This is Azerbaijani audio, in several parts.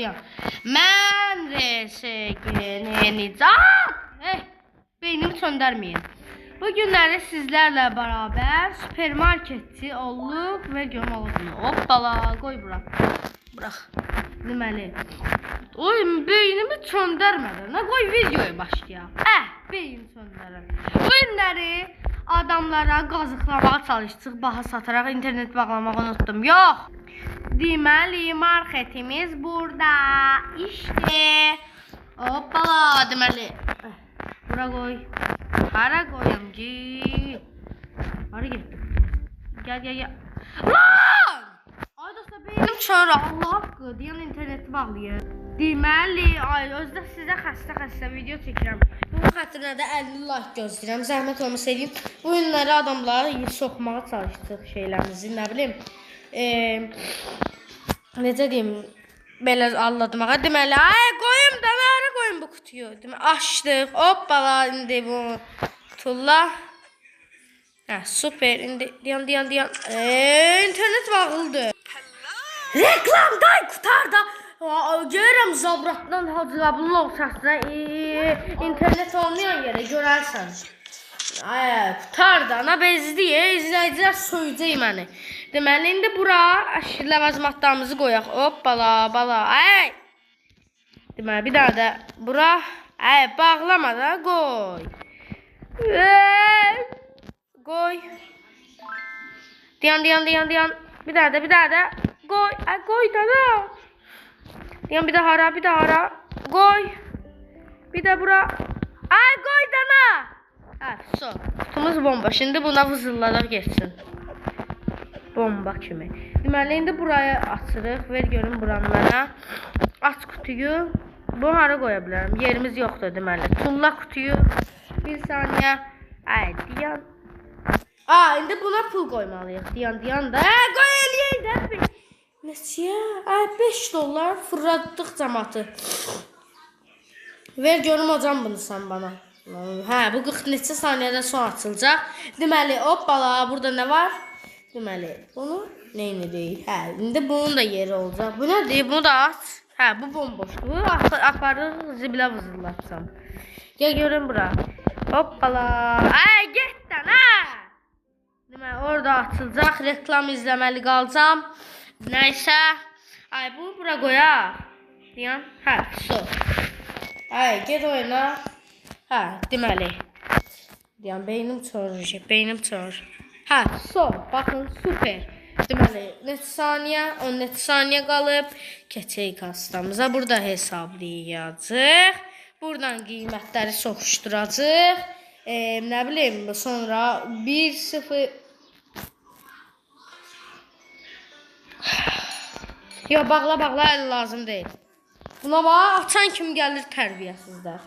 deyəm. Mən RSG Nicat. Beynimi söndürməyin. Bu günləri sizlərlə bərabər supermarketçi olduq və görüm oldu. Hoppala, qoy bura. Bırax. Deməli. Oy, beynimi söndürmədən. Nə qoy videoya başlayaq. Beynimi söndürəm. Bu günləri adamlara qazıqlamağa çalışdıq, baha sataraq internet bağlamağı unutdum. Yox. Deməli, marketimiz burada. İşte. Hoppala, deməli. Bura qoy. Hara qoyum ki? Hara getdim? Gəl. Lan! Aydasa beynim çağır. Allah haqqı. Deyən interneti bağlayır. Deməli, özdə sizə xəstə video çəkirəm. Bunun xətrinə də 50 like gözləyirəm. Zəhmət olmasa edeyim. Bu günləri adamlara soxmağa çalışdıq şeylərimizi, nə bilim. Necə deyim? Belə anlatmağa. Deməli, qoyum da, hara qoyum bu kutuyu? Deməli, açdıq. Hoppala, indi bu tulla. Super. İndi diyan. İnternet bağlıdır. Reklam day qutarda. Görürəm zabratdan hacıqabının ortasına internet olmayan yerə görərsən. Qutarda, bezdiyə, izləyicilər söyləyəcək məni. Deməli, indi bura ləvəzmatlarımızı qoyaq. Hoppala, bala, Deməli, bir daha da bura, bağlamadan qoy. Qoy. Diyan. Bir daha da. Qoy da. Diyan, bir de hara. Qoy. Bir de bura. Qoy dana. Kutumuz bomba. Şimdi buna vızıllaraq geçsin. Bomba kimi. Deməli, indi buraya açırıq. Ver görün buranlara. Aç kutuyu. Bu hara qoya bilərəm. Yerimiz yoxdur deməli. Tulla kutuyu. Bir saniyə. Diyan. İndi buna pul qoymalıyıq. Diyan da. Qoy eləyək də. Neçəyə? 5 dollar fırladdıq cəmatı. Ver görüm hocam bunu sən bana. Bu 40 neçə saniyədən sonra açılacaq. Deməli, hoppala, burada nə var? Deməli, bunu neyini deyik? İndi bunun da yeri olacaq. Bu nə deyik? Bunu da aç. Bu bomboşdur. Bu aparır, zibilə vızırlatacam. Gəl görün bura. Hoppala. Getdən, Deməli, orada açılacaq. Reklam izləməli qalacam. Nəysə. Bu bura qoyaq. Deyən. Get oyna. Deməli. Deyən, beynim çağırır. Baxın, super. Deməli, neçə saniyə, 10 neçə saniyə qalıb. Keçək kastamıza. Burada hesablayacaq. Buradan qiymətləri soxuşduracaq. Nə bilim, sonra 1-0. Yox, bağla, lazım deyil. Buna bax, açan kim gəlir tərbiyəsizlər.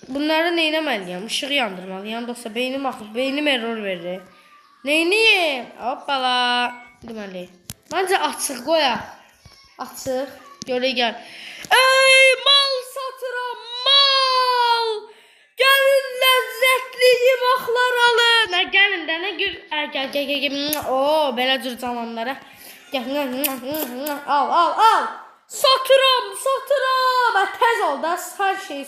Bunları neynəməliyəm? Işığı yandırmalıyam. Dostlar, beynim error verir. Neyniyim? Hoppala. Deməli. Məncə açıq qoyaq. Açıq. Görək gəl. Mal satıram, mal. Gəlin ləzzətli yeməklər alın. Gəlin də, nə gül. Gəl. Belə cür zamanlara. Al. Satıram. Tez ol da, hər şey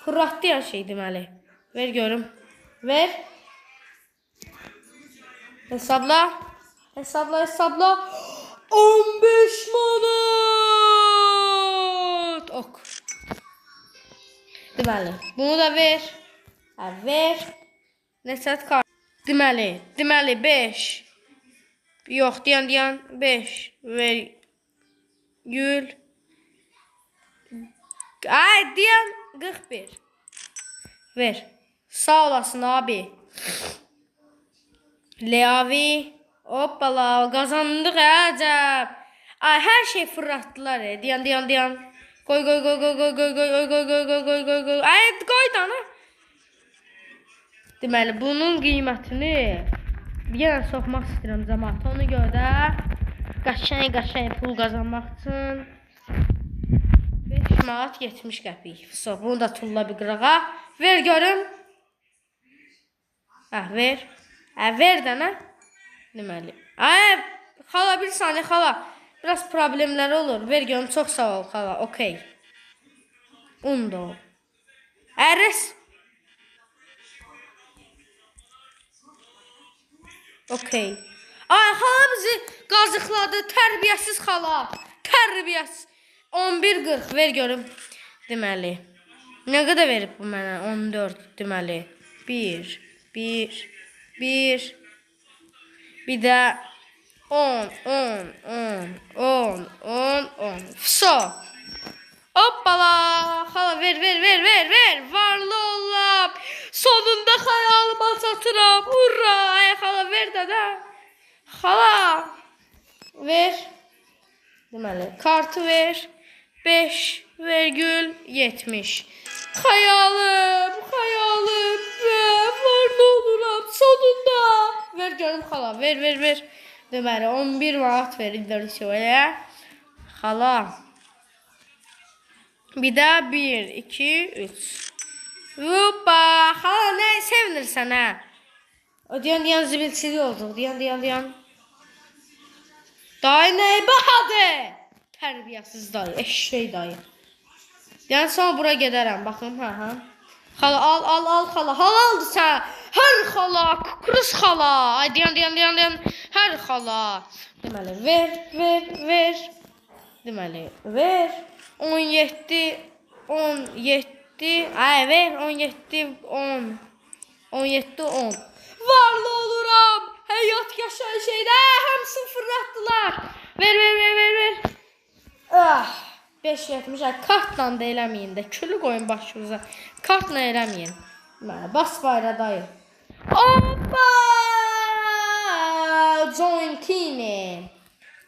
fırlatdı ya şey deməli. Ver görüm. Ver. Hesabla. 15 manat. Ok. Deməli, bunu da ver. Ver. Neçət kart. Deməli 5. Yox, deyən 5. Ver. Gül. Deyən 41. Ver. Sağ olasın abi. Leavi. Hoppala, qazandıq əcəb. Hər şey fırlatdılar. Deyən. Qoy. Qoy dana. Deməli, bunun qiymətini yenə soxmaq istəyirəm cəmaat. Ona görə də qəşəng pul qazanmaq üçün 5 manat 70 qəpik. Bunu da tulla bir qırağa. Ver görüm. Ver. Ver dənə. Deməli. Xala, bir saniyə xala. Biraz problemler olur. Ver görüm, çok sağ ol xala. Okey. Undo. Əris. Okey. Ay xala bizi qazıqladı. Tərbiyəsiz xala. Tərbiyəsiz. 11.40 ver görüm. Deməli. Nə qədər verib bu mənə? 14 deməli. 1 1 1 bir də 10 10 10 10 10 10. So. Hoppala. Xala ver. Varlı olam. Sonunda xayalıma çatıram. Hurra. Ay xala ver də. Xala. Ver. Deməli, kartı ver. 5,70. Xayalım. Varlı oluram sonunda. Ver görüm xala. Ver. Deməli, 11 manat verildir şöyle. Xala. Bir də 1, 2, 3. Hoppa. Xala nə sevinirsən hə? O diyan zibilçili olduq. Diyan. Dayı nəyi bahadı? Tərbiyəsiz dayı, eşşey dayı. Yəni sonra bura gedərəm, baxın, hə. Xala, al xala, halaldır sən. Hər xala, kukrus xala. Ay, diyan. Hər xala. Deməli, ver. Deməli, ver. 17. Ay, ver, 17, 10. Varlı oluram. Həyat yaşayan şeydə hamısını fırlatdılar. Ver. 5.70. Kartla da eləməyin də. Külü qoyun başınıza. Kartla eləməyin. Bas bayra dayı. Hoppa! Jointini.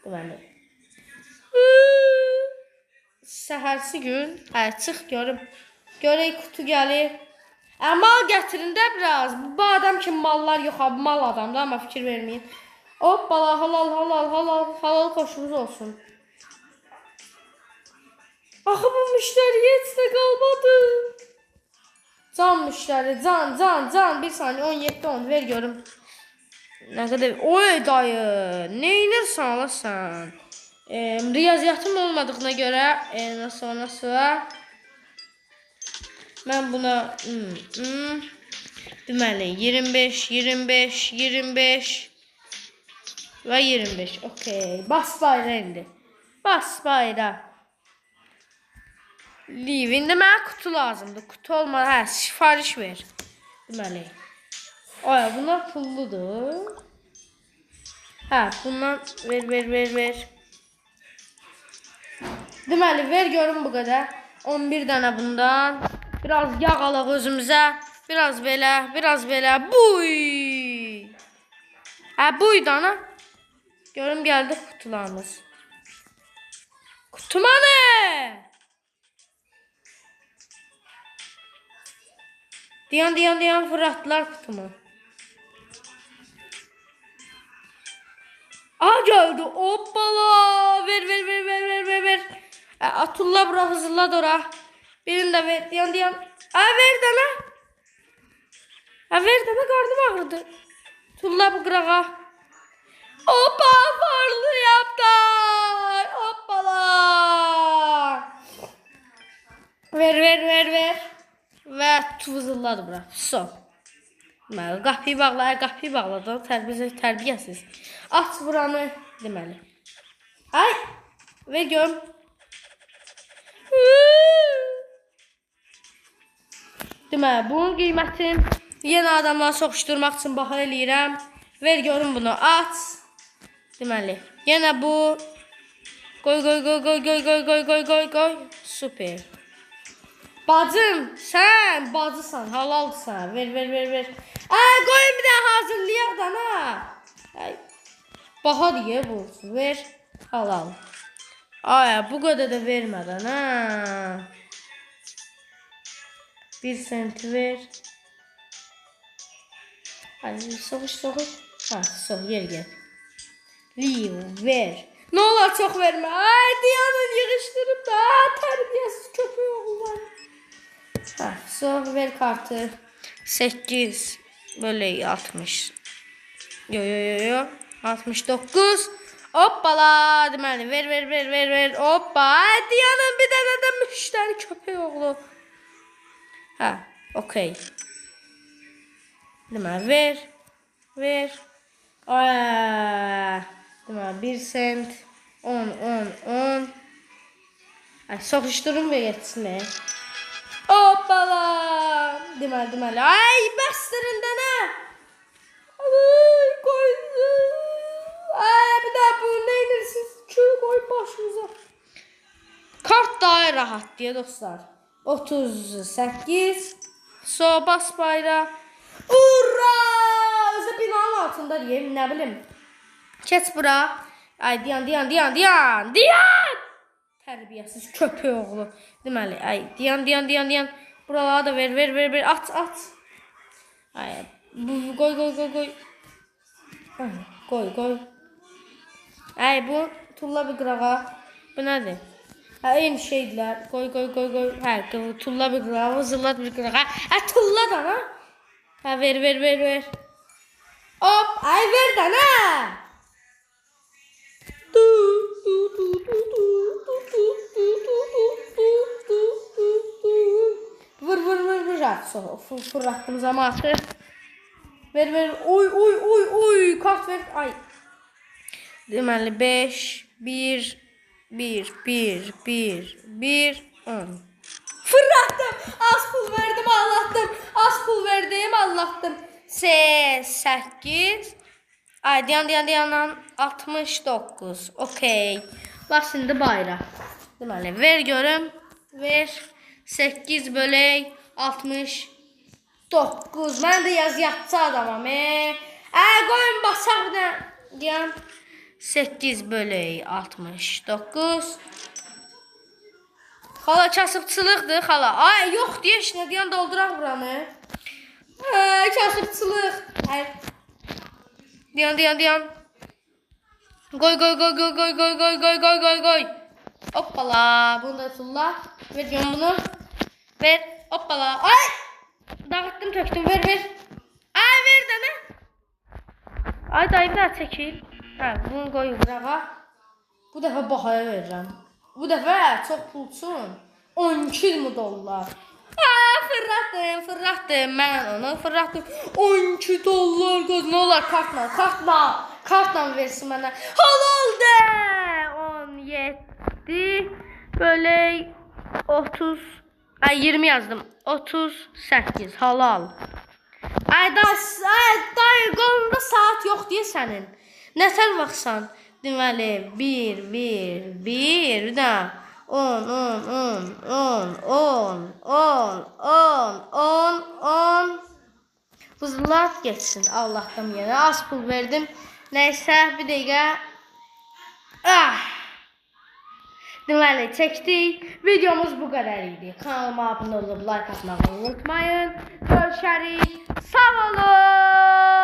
Deməli. Səhərsi gün. Çıx görüm. Görək kutu gəlir. Mal gətirin də biraz. Bu adam kimi mallar yox, mal adamdır, amma fikir verməyin. Hoppala, halal xoşunuz olsun. Axı bu müştəri heç də qalmadı. Can müştəri, can. Bir saniye, 17-10 ver görüm. Nə qədər? Oy dayı, nə inirsən alasan? Riyaziyyatım olmadığına görə, nasıl? Mən buna deməli 25 və 25. Okey. Bas bayra indi. Bas bayra. Leave. İndi mənə kutu lazımdır. Kutu olmalı. Hə, sifariş ver. Deməli. Ay, bunlar pulludur. Hə, bundan ver. Deməli, ver görüm bu qədər. 11 dənə bundan. Biraz yağ alaq özümüzə. Biraz belə. Buy. Buy dana. Görüm gəldi kutularımız. Kutuma ne? Diyan fırlattılar kutumu. Geldi. Hoppala. Ver. Atulla bura, hızırla dora. Birini de ver. Diyan. Ver dana. Ver dana, karnım ağrıdı. Tulla bu qırağa. Hoppa, varlı yaptı. Hoppala. Ver. Və vızılladı bura. So. Qapıyı bağladı. Tərbiyəsiz. Aç buranı deməli. Ay. Ver görüm. Deməli, bunun qiymətini yenə adamları soxuşturmaq üçün baha eləyirəm. Ver görüm bunu. Aç. Deməli, yenə bu. Qoy. Super. Bacım, sen bacısan, halalsan. Ver. Qoyun bir daha hazırlayaq da ha. Baha diye bu. Ver, halal. Bu qədər də vermədən ha. 1 senti ver. Hadi soğuş. Soğuk gel. Leave, ver. Ne olar çok verme. Diyanın yığıştırıp da terbiyesiz köpüğü oğullar. Soğuk ver kartı. 8 böyle 60. Yo. 69. Hoppala, deməli, ver. Hoppa. Hadi yanın bir dənə də müştəri köpək oğlu. Hə, okey. Deməli, ver. Deməli, 1 sent. 10. Ay, soxuşdurum və geçsin. Hoppala. Deməli. Ay, bəsdirin dənə. Ay, koydu. Ay, bir daha bunu neyinirsiniz? Koy başınıza. Kart daha rahat diye dostlar. 38. So bas bayrağı. Ura! Özü binanın altında diyeyim, ne bileyim. Keç bura. Ay, diyan. Terbiyesiz köpek oğlu. Deməli, ay, diyan. Buralara da ver. At. Ay, koy. Ay, bu tulla bir qırağa. Bu nədir? Eyni şeydilər. Koy. Hə, tulla bir qırağa, zırlat bir qırağa. Tulla da ha? Hə, ver. Hop, ay ver da ha? Vur. Fırlattım zamanı. Ver. Oy. Kart ver. Ay. Deməli 5 1 10. Fırlattım. Az pul verdim Allah'tım. 8. Ay, diyan 69. Okey. Bax şimdi bayraq. Deməli ver görüm. Ver. 8 bölək 69. Mən də yazıqçı adamam. Qoyun basaq da. Diyan 8 bölək 69. Xala kasıbçılıqdır xala. Ay, yox deyə işinə deyən dolduraq buranı. Kasıbçılıq. Ay. Diyan. Qoy. Hoppala. Bunu da tulla. Ver bunu. Ver. Hoppala. Ay. Dağıttım töktüm. Ver. Ay, ver də nə? Ay, dayı bir daha çəkil. Hə, bunu qoy burağa. Bu dəfə bahaya verirəm. Bu dəfə çox pulsun. 12 dollar. Fırlatdım. Mən onu fırlatdım. 12 dollar qız. Nə olar kartla versin mənə. Halal de. 17 bölək 30. Ay, 20 yazdım. 38 halal. Ay, dayı qolunda saat yox deyə sənin. Nətər baxsan? Deməli 1 da 10 Buzlat geçsin. Allah'tan yenə az pul verdim. Neysə, bir dəqiqə. Deməli çəkdik. Videomuz bu qədər idi. Kanalıma abunə olub like atmağı unutmayın. Görüşərik. Sağ olun.